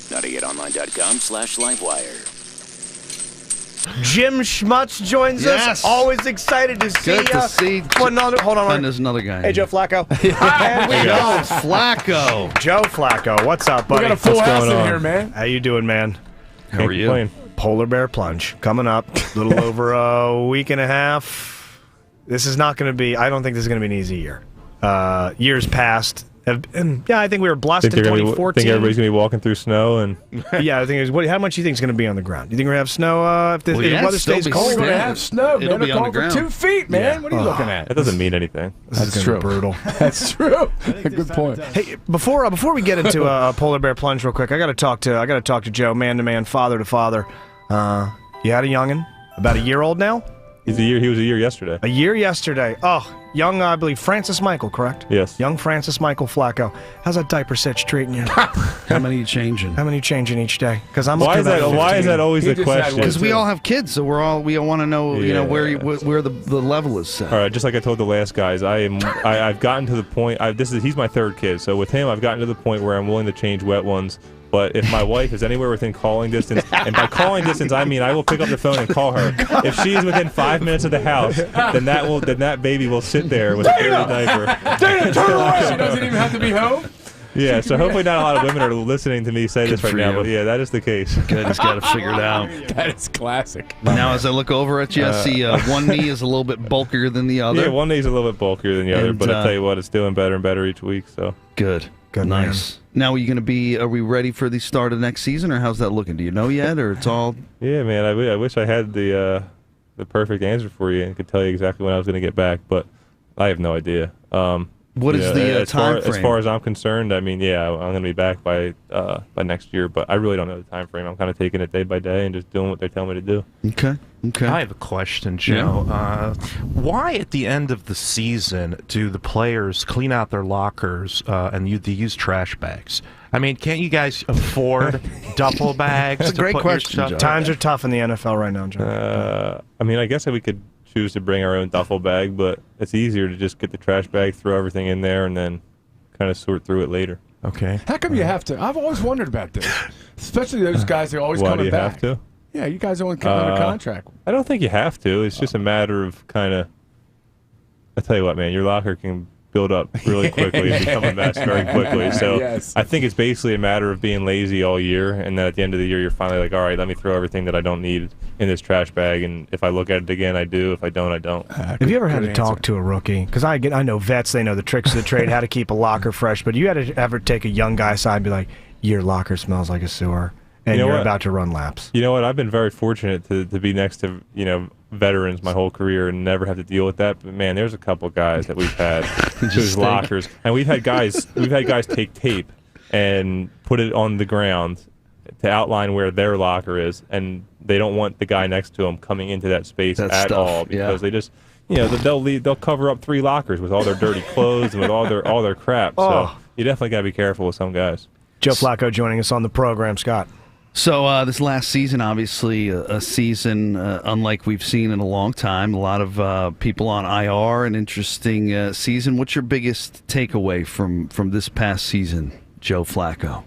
928online.com/livewire. Jim Schmutz joins us. Always excited to see you. Good to see. Hold on. And there's another guy. Hey, Joe Flacco. Joe Flacco. Joe Flacco. What's up, buddy? We got a full What's house going in on? here, man. How you doing, man? How are you? Polar Bear Plunge coming up. A little over a week and a half. This is not going to be, I don't think this is going to be an easy year. Years past. And yeah, I think we were blessed in 2014. Think everybody's going to be walking through snow? And yeah, I think how much do you think is going to be on the ground? Do you think we're going to have snow if the weather stays cold? We're going to have snow. It'll be on the ground. 2 feet, man. Yeah. What are you looking at? that doesn't mean anything. That's true. Brutal. That's true. Good point. Hey, before we get into a Polar Bear Plunge real quick, I got to talk to Joe, man to man, father to father. You had a youngin, about a year old now. He was a year yesterday. A year yesterday. Oh, young, I believe Francis Michael, correct? Yes. Young Francis Michael Flacco. How's that diaper sitch treating you? How many are you changing? How many you changing each day? Because I'm Why is that always He the just had question? one. Because we all have kids, so we all want to know, where the level is set. All right, just like I told the last guys, I've gotten to the point. He's my third kid, so with him, I've gotten to the point where I'm willing to change wet ones. But if my wife is anywhere within calling distance, and by calling distance I mean I will pick up the phone and call her. If she is within 5 minutes of the house, then that baby will sit there with a dirty diaper. Dana, turn away! She doesn't even have to be home. Yeah, so hopefully not a lot of women are listening to me say this right now, but yeah, that is the case. Good, he's got to figure it out. That is classic. Now, as I look over at you, I see one knee is a little bit bulkier than the other. Yeah, one knee's a little bit bulkier than the other, but I tell you what, it's doing better and better each week. So good. Nice. Now, are we ready for the start of next season, or how's that looking? Do you know yet, or it's all? Yeah, man, I wish I had the perfect answer for you and could tell you exactly when I was going to get back, but I have no idea. What is the time frame? As far as I'm concerned, I mean, yeah, I'm going to be back by next year, but I really don't know the time frame. I'm kind of taking it day by day and just doing what they tell me to do. Okay. I have a question, Joe. Yeah. Why at the end of the season do the players clean out their lockers and they use trash bags? I mean, can't you guys afford duffel bags? That's a great question, Joe. Times are tough in the NFL right now, Joe. I mean, I guess that we could choose to bring our own duffel bag, but it's easier to just get the trash bag, throw everything in there, and then kind of sort through it later. Okay. How come you have to? I've always wondered about this, especially those guys that are always Why do coming you back. have to? Yeah, you guys are under contract. I don't think you have to. It's just a matter of kind of. I tell you what, man, your locker can build up really quickly and become a mess very quickly. So Yes. I think it's basically a matter of being lazy all year, and then at the end of the year, you're finally like, all right, let me throw everything that I don't need in this trash bag, and if I look at it again, I do. If I don't, I don't. Have you ever had to talk to a rookie? Because I know vets, they know the tricks of the trade, how to keep a locker fresh, but you had to ever take a young guy aside and be like, your locker smells like a sewer, and You know you're what? about to run laps. You know what? I've been very fortunate to be next to veterans my whole career and never have to deal with that. But man, there's a couple guys that we've had whose lockers, and we've had guys take tape and put it on the ground to outline where their locker is, and they don't want the guy next to them coming into that space at all because they just they'll cover up 3 lockers with all their dirty clothes and with all their crap. So you definitely got to be careful with some guys. Joe Flacco joining us on the program, Scott. So this last season, obviously, a season unlike we've seen in a long time. A lot of people on IR, an interesting season. What's your biggest takeaway from this past season, Joe Flacco?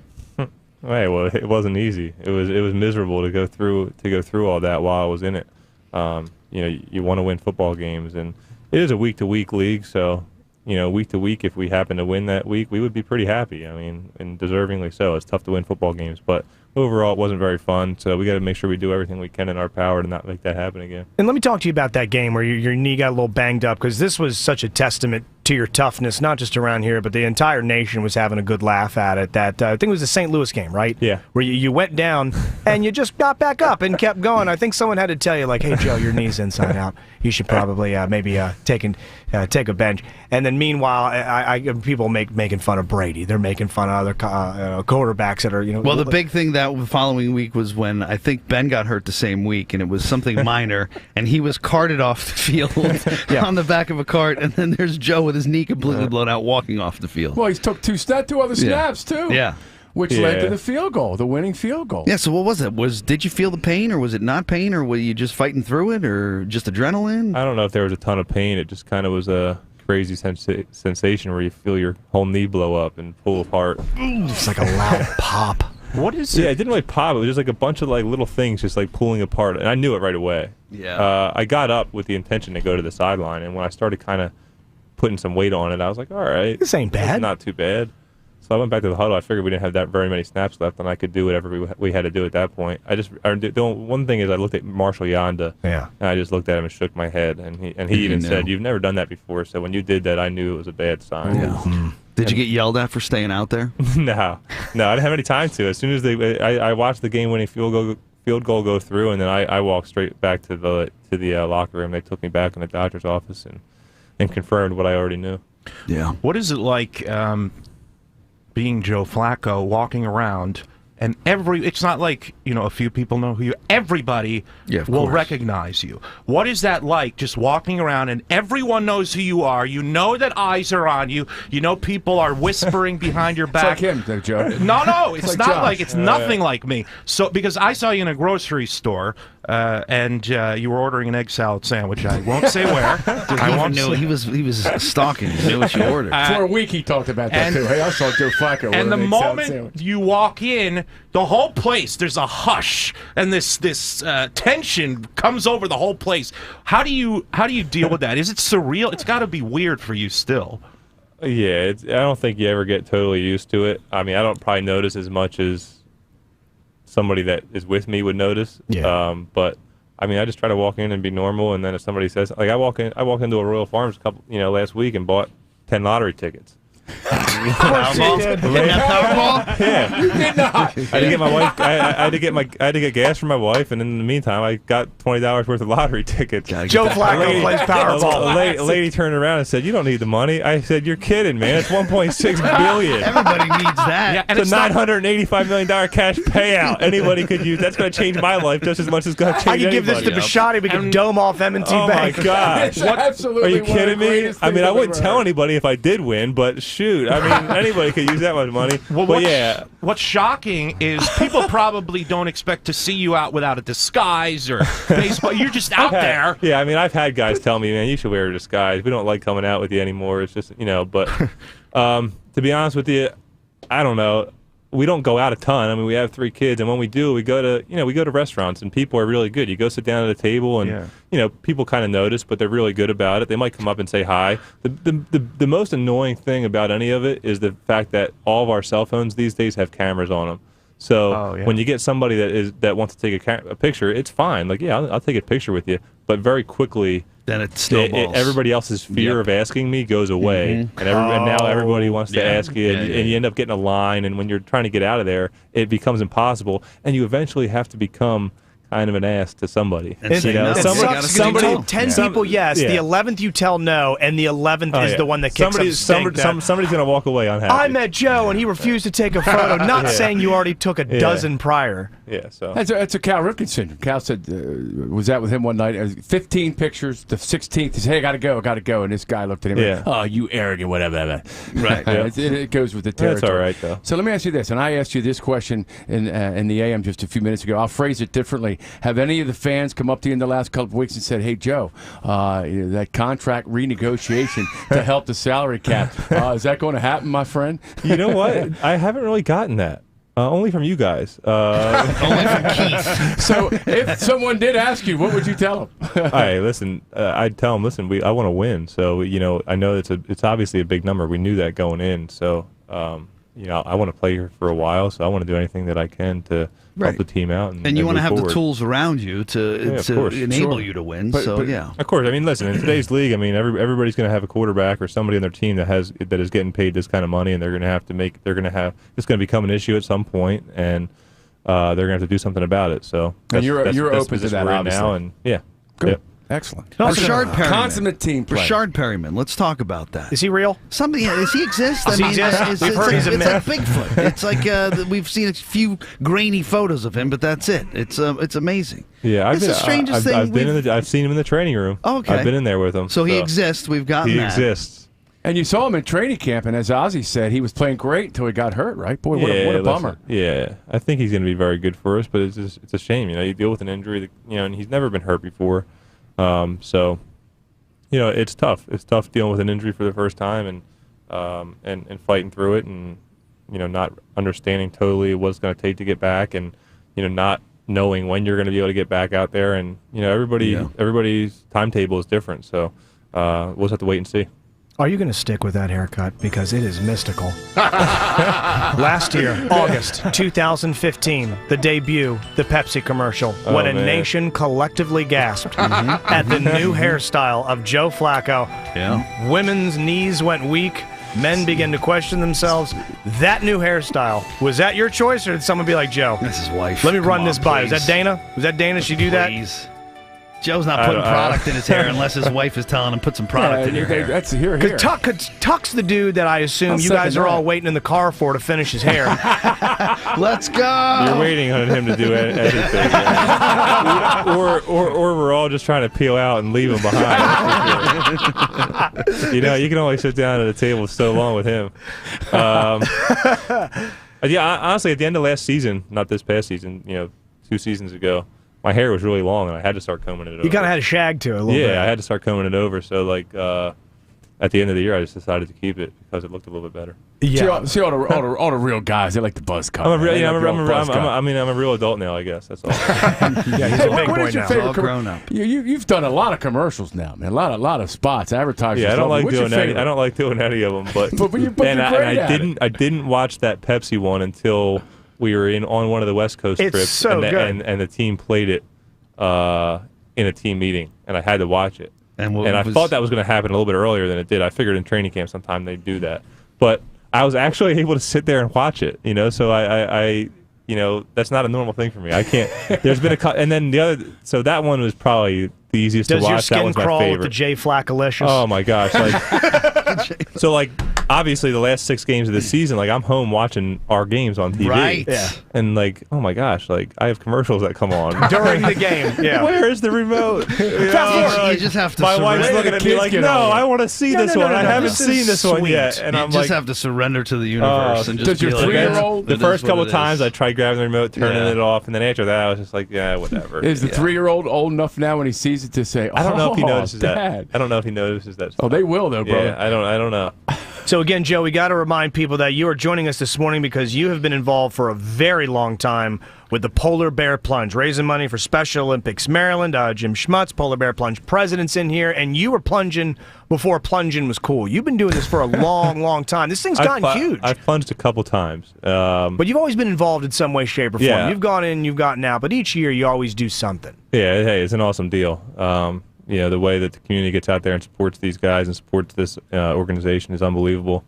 Hey, well, it wasn't easy. It was miserable to go through all that while I was in it. You want to win football games, and it is a week-to-week league. So, week to week, if we happen to win that week, we would be pretty happy. I mean, and deservingly so. It's tough to win football games, but overall, it wasn't very fun. So we got to make sure we do everything we can in our power to not make that happen again. And let me talk to you about that game where your knee got a little banged up, because this was such a testament to your toughness, not just around here, but the entire nation was having a good laugh at it. That I think it was the St. Louis game, right? Yeah. Where you went down and you just got back up and kept going. I think someone had to tell you, like, hey, Joe, your knee's inside out. You should probably maybe take a bench. And then meanwhile, people making fun of Brady. They're making fun of other quarterbacks that are, Well, the big thing that following week was when I think Ben got hurt the same week, and it was something minor, and he was carted off the field on the back of a cart, and then there's Joe with his knee completely blown out walking off the field. Well, he took two other snaps, too. Yeah. Which led to the field goal, the winning field goal. Yeah, so what was it? Did you feel the pain, or was it not pain, or were you just fighting through it, or just adrenaline? I don't know if there was a ton of pain. It just kind of was a crazy sensation where you feel your whole knee blow up and pull apart. It's like a loud pop. What is Yeah, it? it didn't really pop. It was just like a bunch of like little things just like pulling apart, and I knew it right away. Yeah. I got up with the intention to go to the sideline, and when I started kind of putting some weight on it, I was like, all right, This ain't bad. It's not too bad. So I went back to the huddle. I figured we didn't have that very many snaps left, and I could do whatever we had to do at that point. One thing is I looked at Marshall Yonda, Yeah. and I just looked at him and shook my head, and he even knew. said, "You've never done that before." So when you did that, I knew it was a bad sign. Yeah. Did you get yelled at for staying out there? No, I didn't have any time to. As soon as I watched the game-winning field goal go through, and then I walked straight back to the locker room. They took me back in the doctor's office and confirmed what I already knew. Yeah. What is it like being Joe Flacco, walking around, and it's not like, a few people know who you, everybody Yeah, of will course. recognize you. What is that like, just walking around and everyone knows who you are? You know that eyes are on you. You know people are whispering behind your It's back. like him, Joe. No, it's like not Josh. like, it's nothing like me. So, because I saw you in a grocery store, and you were ordering an egg salad sandwich. I won't say where. I won't knew say. he was stalking. He knew what you ordered. For a week, he talked about that, and- too. Hey, I saw Joe Flacco. And the order an egg salad moment sandwich. you walk in, the whole place, there's a hush, and this tension comes over the whole place. How do you deal with that? Is it surreal? It's got to be weird for you still. Yeah, I don't think you ever get totally used to it. I mean, I don't probably notice as much as somebody that is with me would notice. Yeah. But I mean, I just try to walk in and be normal, and then if somebody says, like, I walk into a Royal Farms last week and bought 10 lottery tickets. Powerball? Yeah, You did not. I had to get my wife. I had to get gas for my wife, and in the meantime, I got $20 worth of lottery tickets. Joe Flacco plays Powerball. A lady turned around and said, "You don't need the money." I said, "You're kidding, man! It's 1.6 billion. Everybody needs that. Yeah, and It's a $985 million cash payout. Anybody could use. That's going to change my life just as much as it's going to I change could give this to anybody. Bishotti. We could dome off M&T Oh my Bank. gosh! It's absolutely Are you one of the kidding me? greatest I mean, things I I've wouldn't ever tell heard. anybody if I did win, but shoot, I mean, anybody could use that much money. Well, But yeah, what's shocking is people probably don't expect to see you out without a disguise or baseball. You're just out there. Yeah, I mean, I've had guys tell me, man, you should wear a disguise. We don't like coming out with you anymore. It's just, but to be honest with you, I don't know. We don't go out a ton. I mean, we have 3 kids, and when we do, we go to restaurants, and people are really good. You go sit down at a table, and people kind of notice, but they're really good about it. They might come up and say hi. The most annoying thing about any of it is the fact that all of our cell phones these days have cameras on them. So when you get somebody that wants to take a picture, it's fine. Like, yeah, I'll take a picture with you, but very quickly. Then it snowballs. Everybody else's fear of asking me goes away, and now everybody wants to ask you, and you end up getting a line. And when you're trying to get out of there, it becomes impossible, and you eventually have to become kind of an ass to somebody. And say no. It Somebody sucks gotta 'cause say you no. told 10 people yes, the 11th you tell no, and the 11th is the one that kicks up stink. Somebody's going to walk away unhappy. I met Joe, and he refused to take a photo, not saying you already took a dozen prior. Yeah, so. That's a Cal Ripken syndrome. Cal said, was out with him one night. 15 pictures. The 16th, he said, hey, I got to go. And this guy looked at him and, oh, you arrogant, whatever. Right. It goes with the territory. That's all right, though. So let me ask you this, and I asked you this question in the AM just a few minutes ago. I'll phrase it differently. Have any of the fans come up to you in the last couple of weeks and said, hey, Joe, that contract renegotiation to help the salary cap, is that going to happen, my friend? You know what? I haven't really gotten that. Only from you guys. Only from Keith. So if someone did ask you, what would you tell them? All right, listen. I'd tell them, listen. I want to win. So I know it's obviously a big number. We knew that going in. So I want to play here for a while. So I want to do anything that I can to help the team out. And you want to move have forward. the tools around you to enable you to win. But Of course. I mean, listen. In today's league, I mean, everybody's going to have a quarterback or somebody on their team that is getting paid this kind of money, and they're going to have to it's going to become an issue at some point, and they're going to have to do something about it. So And you're that's open to position that, we're in obviously. now, and yeah, Good. Yep. Excellent. Rashard Perryman. Consummate team player. Rashard Perryman. Let's talk about that. Is he real? Something? Does he exist? Does he exist? We've heard he's a it's like myth. Bigfoot. It's like we've seen a few grainy photos of him, but that's it. It's amazing. Yeah, It's the strangest thing I've seen him in the training room. Okay. I've been in there with him. So he exists. We've gotten He that. exists. And you saw him in training camp, and as Ozzie said, he was playing great until he got hurt, right? Boy, what a bummer. Yeah, I think he's going to be very good for us, but it's a shame. You deal with an injury, and he's never been hurt before. So, it's tough. It's tough dealing with an injury for the first time and fighting through it. And, not understanding totally what it's going to take to get back, and not knowing when you're going to be able to get back out there, and everybody's timetable is different, so we'll just have to wait and see. Are you going to stick with that haircut? Because it is mystical. Last year, August 2015, the debut, the Pepsi commercial, when a nation collectively gasped at the new hairstyle of Joe Flacco. Yeah. Women's knees went weak. Men began to question themselves. That new hairstyle, was that your choice, or did someone be like, Joe, That's his wife. let me run this by? Please. Was that Dana? Was that Dana? She do that? Please. Joe's not putting product in his hair unless his wife is telling him put some product in your hair. That's here. Because Tuck's the dude that I assume you guys are all waiting in the car for to finish his hair. Let's go. You're waiting on him to do anything, or we're all just trying to peel out and leave him behind. You can only sit down at a table so long with him. Honestly, at the end of last season, not this past season, 2 seasons ago, my hair was really long, and I had to start combing it over. You kind of had a shag to it a little bit. Yeah, I had to start combing it over. So, at the end of the year, I just decided to keep it because it looked a little bit better. Yeah. See all the real guys. They like the buzz cut. I'm a real adult now, I guess. That's all. Yeah, he's a big What boy is your now. favorite All grown up. You've done a lot of commercials now, man. A lot of spots, advertising. Yeah, I don't like What's your doing any. favorite? I don't like doing any of them. But But you're great at it. I didn't watch that Pepsi one until we were on one of the West Coast It's trips, so good. and the team played it in a team meeting, and I had to watch it. And I thought that was going to happen a little bit earlier than it did. I figured in training camp sometime they'd do that, but I was actually able to sit there and watch it. So I that's not a normal thing for me. I can't. There's been and then the other. So that one was probably the easiest Does to watch. your That skin one's my crawl favorite. with the J Flaccolicious? Oh my gosh! Obviously the last 6 games of the season, I'm home watching our games on TV. Right. Yeah. And oh my gosh, I have commercials that come on During the game, yeah. Where is the remote? You just have to My wife's surrender. looking at me kids like, get no, on it. I want to see this no, one. no, I no, haven't this is seen this one sweet. yet. And You I'm just like, have to surrender to the universe and just does your be like, 3-year-old the it first is what couple it is. times I tried grabbing the remote, turning Yeah. it off, and then after that I was just like, yeah, whatever. Is the 3-year-old old enough now when he sees it to say, I don't know if he notices Dad. that. I don't know if he notices that. Oh, they will though, brother. Yeah, I don't know. So again, Joe, we got to remind people that you are joining us this morning because you have been involved for a very long time with the Polar Bear Plunge, raising money for Special Olympics Maryland. Jim Schmutz, Polar Bear Plunge president's in here, and you were plunging before plunging was cool. You've been doing this for a long, long time. This thing's gotten huge. I've plunged a couple times. But you've always been involved in some way, shape, or form. Yeah. You've gone in, you've gotten out, but each year you always do something. Yeah, hey, it's an awesome deal. The way that the community gets out there and supports these guys and supports this organization is unbelievable.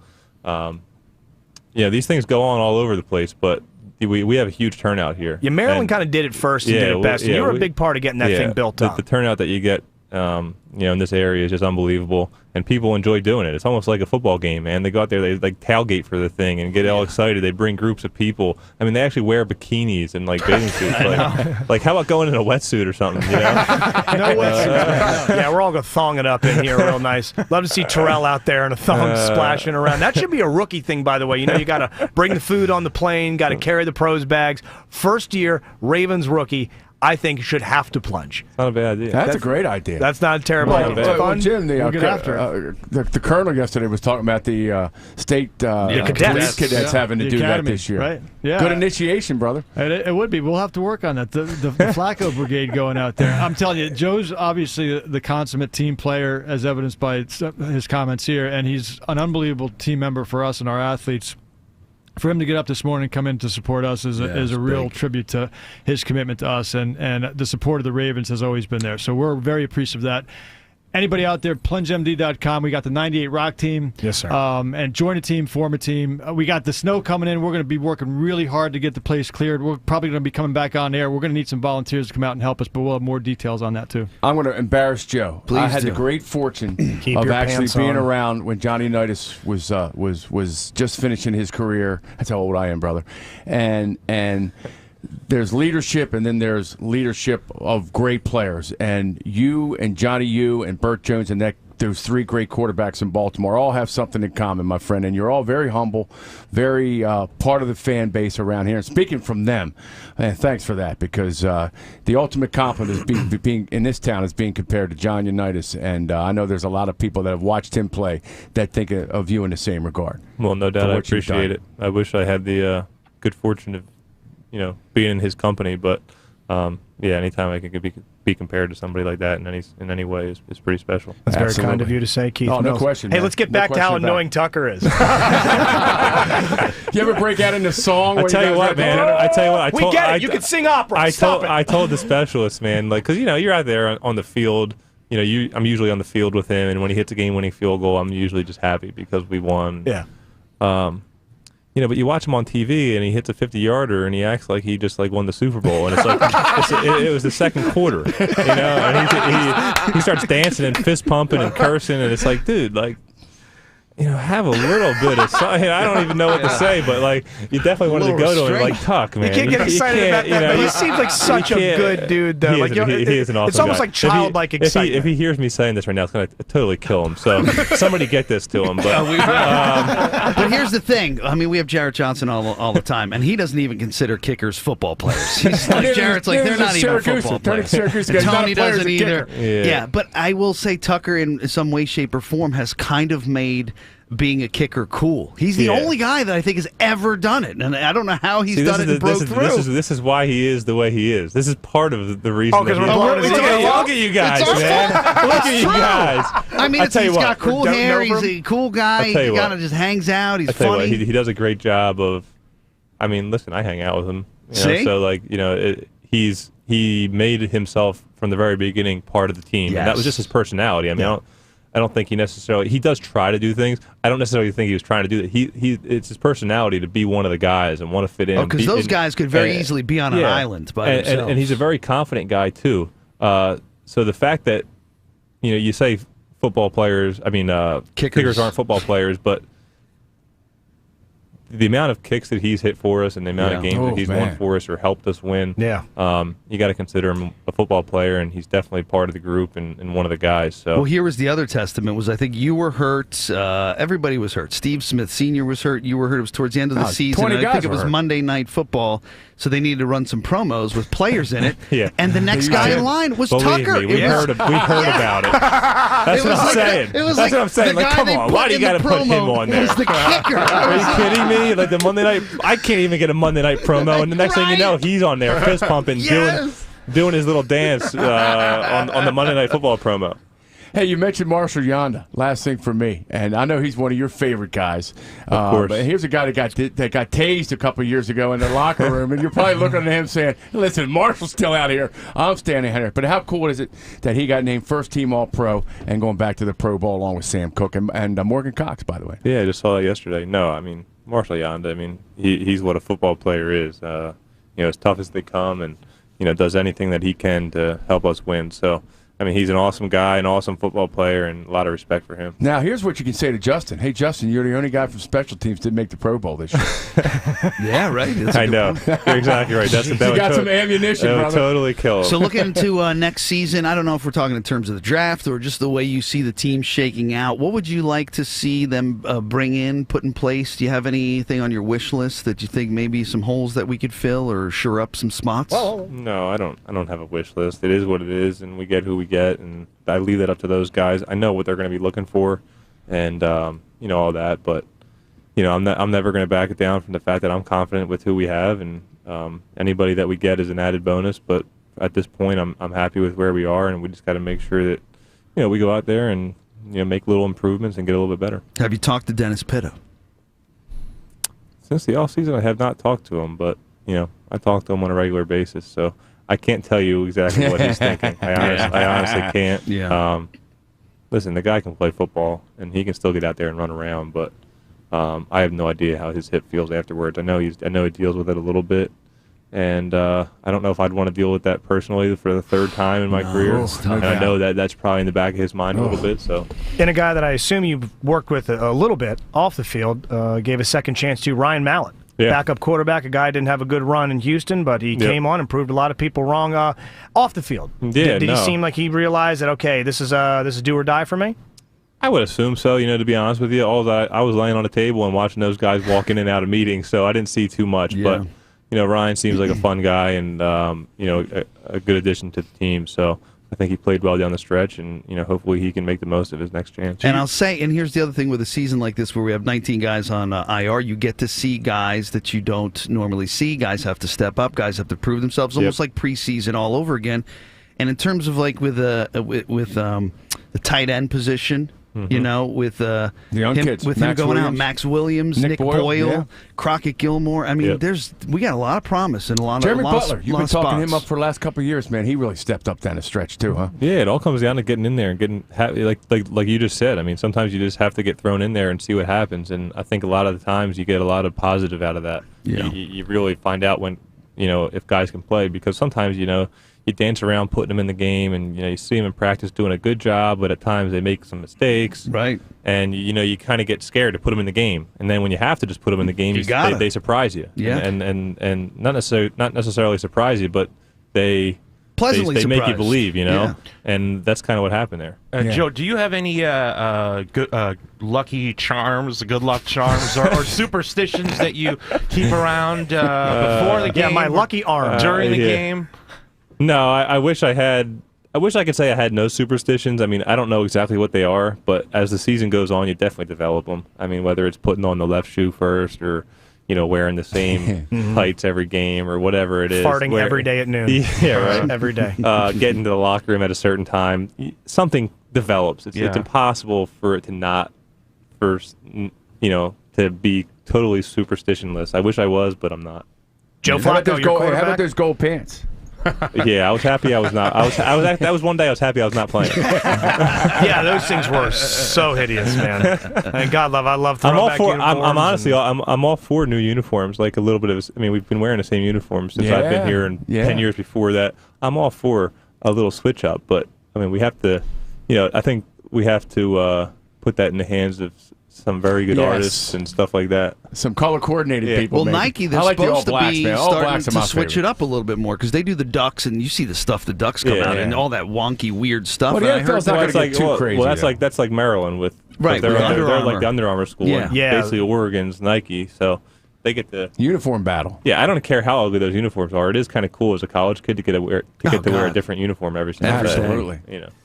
These things go on all over the place, but we have a huge turnout here. Yeah, Maryland kind of did it first and did it best. And you were a big part of getting that thing built up. The turnout that you get, in this area is just unbelievable, and people enjoy doing it. It's almost like a football game, man. They go out there, they tailgate for the thing and get all excited. They bring groups of people. I mean, they actually wear bikinis and bathing suits. How about going in a wetsuit or something? No wetsuit. Yeah, we're all gonna thong it up in here real nice. Love to see Terrell out there in a thong splashing around. That should be a rookie thing, by the way. You got to bring the food on the plane, got to carry the pros bags. First year, Ravens rookie, I think should have to plunge. It's not a bad idea. That's a great idea. That's not a terrible idea. It's fun. Jim, We'll get after the colonel yesterday was talking about the state police cadets having to The do academy, that this year. right? Yeah. Good initiation, brother. It would be. We'll have to work on that. The Flacco brigade going out there. I'm telling you, Joe's obviously the consummate team player, as evidenced by his comments here, and he's an unbelievable team member for us and our athletes. For him to get up this morning and come in to support us is a real tribute to his commitment to us, and the support of the Ravens has always been there. So we're very appreciative of that. Anybody out there, plungemd.com. We got the 98 Rock team. Yes, sir. And join a team, form a team. We got the snow coming in. We're going to be working really hard to get the place cleared. We're probably going to be coming back on air. We're going to need some volunteers to come out and help us, but we'll have more details on that, too. I'm going to embarrass Joe. Please I had do. the great fortune Keep of your actually pants being on. around when Johnny Unitas was just finishing his career. That's how old I am, brother. And there's leadership, and then there's leadership of great players. And you and Johnny U and Burt Jones and that those three great quarterbacks in Baltimore all have something in common, my friend, and you're all very humble, very part of the fan base around here. And speaking from them, and thanks for that, because the ultimate compliment is being in this town is being compared to John Unitas, and I know there's a lot of people that have watched him play that think of you in the same regard. Well, no doubt, I appreciate it. I wish I had the good fortune of, being in his company, but yeah, anytime I can be compared to somebody like that in any way is pretty special. That's very kind of you to say, Keith. Oh, no Mills. question. Hey, man. let's get No back to how question about annoying it. Tucker is. You ever break out into song? I tell you what, man. I tell you what. We get it. You can sing opera. Stop it. I told the specialist, man, like, because you're out there on the field. I'm usually on the field with him, and when he hits a game-winning field goal, I'm usually just happy because we won. Yeah. But you watch him on TV, and he hits a 50-yarder, and he acts like he just won the Super Bowl, and it's like it was the second quarter, and he starts dancing and fist pumping and cursing, and it's like, dude, have a little bit of something. I don't even know what to say, but you definitely wanted to go to him, Tuck, man. You can't get excited about that, but he seems like such a good dude, though. He is an awesome It's almost guy. like childlike excitement. If he hears me saying this right now, it's going to totally kill him. So somebody get this to him. But here's the thing. I mean, we have Jarrett Johnson all the time, and he doesn't even consider kickers football players. He's like, Jarrett's like, they're not even football players. Tony doesn't either. Yeah, but I will say Tucker, in some way, shape, or form, has kind of made being a kicker cool. He's the only guy that I think has ever done it, and I don't know how he's done it and broke through. This is why he is the way he is. This is part of the reason. Oh, because we're blowing his look at you guys, man. Look at you guys. I mean, he's got cool hair. He's a cool guy. He kind of just hangs out. He's funny. He does a great job of. I mean, listen, I hang out with him. See? So he made himself from the very beginning part of the team, and that was just his personality. I mean, I don't think he does try to do things. I don't necessarily think he was trying to do that. It's his personality to be one of the guys and want to fit in. Oh, because those guys could very easily be on an island by themselves. And he's a very confident guy too. So the fact that you say football players, I mean kickers aren't football players, but the amount of kicks that he's hit for us and the amount of games that he's won for us or helped us win, you got to consider him a football player, and he's definitely part of the group and one of the guys. So, well, here was the other testament. Was I think you were hurt. Everybody was hurt. Steve Smith Sr. was hurt. You were hurt. It was towards the end of the season. And I think it was Monday Night Football, so they needed to run some promos with players in it. And the next guy in line was Tucker. We've heard about it. That's what I'm saying. That's what I'm saying. Like, come on, why do you got to put him on there? Was the kicker. Are you kidding me? Like the Monday night, I can't even get a Monday Night promo, and the next thing you know, he's on there fist pumping, doing his little dance on the Monday Night Football promo. Hey, you mentioned Marshall Yonda. Last thing for me, and I know he's one of your favorite guys. Of course. But here's a guy that got tased a couple years ago in the locker room, and you're probably looking at him saying, "Listen, Marshall's still out here. I'm standing here." But how cool is it that he got named first team All-Pro and going back to the Pro Bowl along with Sam Cooke and Morgan Cox, by the way? Yeah, I just saw that yesterday. No, I mean Marshall Yonda. I mean he's what a football player is. As tough as they come, and does anything that he can to help us win. So. I mean, he's an awesome guy, an awesome football player, and a lot of respect for him. Now, here's what you can say to Justin. Hey, Justin, you're the only guy from special teams that didn't make the Pro Bowl this year. Yeah, right. I know. You're exactly right. You got some ammunition, that would brother. totally kill him. So looking into next season, I don't know if we're talking in terms of the draft or just the way you see the team shaking out. What would you like to see them bring in, put in place? Do you have anything on your wish list that you think maybe some holes that we could fill or shore up some spots? No, I don't have a wish list. It is what it is, and we get who we get, and I leave that up to those guys. I know what they're going to be looking for, and all that. But I'm never going to back it down from the fact that I'm confident with who we have, and anybody that we get is an added bonus. But at this point, I'm happy with where we are, and we just got to make sure that we go out there and make little improvements and get a little bit better. Have you talked to Dennis Pitta? Since the off season, I have not talked to him, but I talk to him on a regular basis, so I can't tell you exactly what he's thinking. I honestly can't. Yeah. Listen, the guy can play football, and he can still get out there and run around, but I have no idea how his hip feels afterwards. I know he deals with it a little bit, and I don't know if I'd want to deal with that personally for the third time in my career. And I know that's probably in the back of his mind a little bit. So, and a guy that I assume you've worked with a little bit off the field, gave a second chance to Ryan Mallett. Yeah. Backup quarterback, a guy didn't have a good run in Houston, but he came on and proved a lot of people wrong off the field. Yeah, did he seem like he realized that, okay, this is do or die for me? I would assume so. To be honest with you, I was laying on a table and watching those guys walk in and out of meetings, so I didn't see too much. Yeah. But Ryan seems like a fun guy and a good addition to the team. So I think he played well down the stretch, and hopefully he can make the most of his next chance. And I'll say, and here's the other thing with a season like this where we have 19 guys on IR, you get to see guys that you don't normally see. Guys have to step up. Guys have to prove themselves, almost like preseason all over again. And in terms of like with the tight end position. With the young kids, with Max him going Williams, out, Max Williams, Nick Boyle, yeah. Crockett Gilmore. I mean, we got a lot of promise and a lot Jeremy of Butler. You've been talking spots. him up for the last couple of years, man. He really stepped up down the stretch too, huh? Yeah, it all comes down to getting in there and getting like you just said. I mean, sometimes you just have to get thrown in there and see what happens. And I think a lot of the times you get a lot of positive out of that. Yeah. You really find out when if guys can play, because sometimes you dance around putting them in the game, and you see them in practice doing a good job, but at times they make some mistakes. Right. And you kind of get scared to put them in the game, and then when you have to just put them in the game, they surprise you. Yeah. And not necessarily surprise you, but they pleasantly make you surprised. believe, Yeah. And that's kind of what happened there. Joe, do you have any good lucky charms, good luck charms, or superstitions that you keep around before the game? Yeah, my lucky arm. During the game? No, I wish I had. I wish I could say I had no superstitions. I mean, I don't know exactly what they are, but as the season goes on, you definitely develop them. I mean, whether it's putting on the left shoe first, or wearing the same tights every game, or whatever it is. Farting every day at noon. Yeah, right. Every day. Getting to the locker room at a certain time. Something develops. It's impossible for it to not, to be totally superstitionless. I wish I was, but I'm not. Joe How about Flacco, your how about quarterback? those gold pants? Yeah, I was happy I was not. That was one day I was happy I was not playing. Yeah, those things were so hideous, man. And God love, I love I'm all throwback for. uniforms. I'm honestly. I'm all for new uniforms. Like a little bit of. I mean, we've been wearing the same uniform since I've been here, and 10 years before that. I'm all for a little switch up, but I mean, we have to. I think we have to put that in the hands of some very good artists and stuff like that. Some color coordinated people. Well, maybe. Nike, they're I like the supposed All Blacks, to be man. All starting Blacks are to my switch favorite. it up a little bit more, because they do the ducks, and you see the stuff the ducks come out and all that wonky, weird stuff. Well, And the I heard NFL's not that- gonna get too crazy. Well, that's like Maryland with Right, They're, with they're Under like Armour. the Under Armour school. Yeah. And Yeah. basically Oregon's Nike, so they get the. Uniform battle. Yeah, I don't care how ugly those uniforms are. It is kind of cool as a college kid to get to wear a God. different uniform every single day. Absolutely.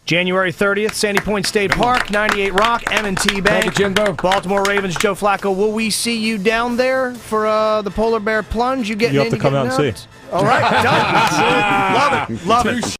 January 30th, Sandy Point State Park, 98 Rock, M&T Bank. Thank you, Jimbo. Baltimore Ravens, Joe Flacco. Will we see you down there for the Polar Bear Plunge? You getting You'll have in? to come you out and getting see. All right, done. Love it. Love it.